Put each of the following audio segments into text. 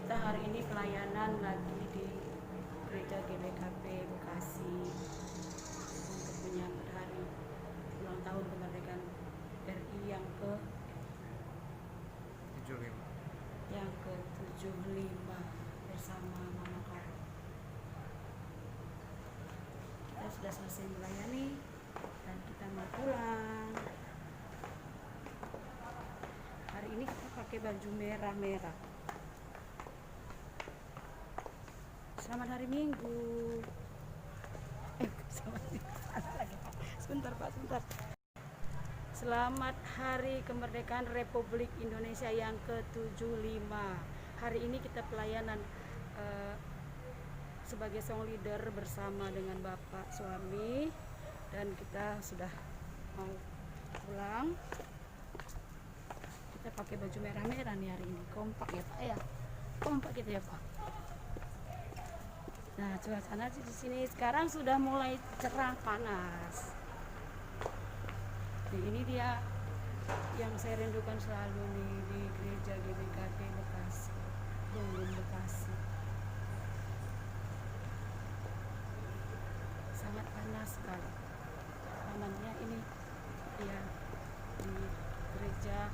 Kita hari ini pelayanan lagi di Gereja GBKP Bekasi untuk menyambut hari ulang tahun kemerdekaan RI yang ke-75 bersama Mama Karo. Kita sudah selesai melayani dan kita mau pulang. Hari ini kita pakai baju merah-merah. Selamat hari Minggu. Sebentar Pak, sebentar. Selamat Hari Kemerdekaan Republik Indonesia yang ke-75. Hari ini kita pelayanan sebagai song leader bersama dengan Bapak suami, dan kita sudah mau pulang. Kita pakai baju merah-merah nih hari ini. Kompak ya Pak ya. Kompak gitu ya Pak. Nah, suasana di sini sekarang sudah mulai cerah panas. Nah, ini dia yang saya rindukan selalu nih di Gereja GBKP Bekasi, Runggun Bekasi. Sangat panas sekali. Namanya ini ya di Gereja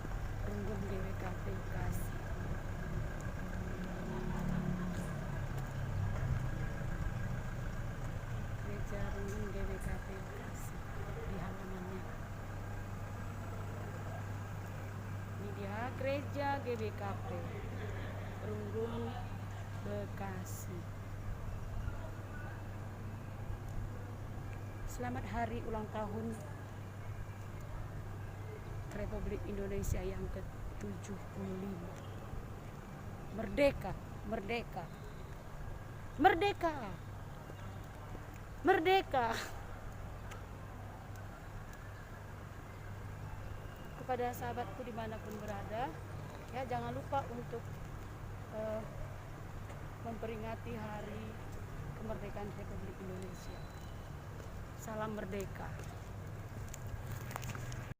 Runggun GBKP Bekasi. Gereja Runggun GBKP Bekasi di halamannya. Ini dia Gereja GBKP Runggun Bekasi. Selamat hari ulang tahun Republik Indonesia yang ke-75. Merdeka, merdeka, merdeka, merdeka. Kepada sahabatku dimanapun berada, ya jangan lupa untuk memperingati hari kemerdekaan Republik Indonesia. Salam merdeka.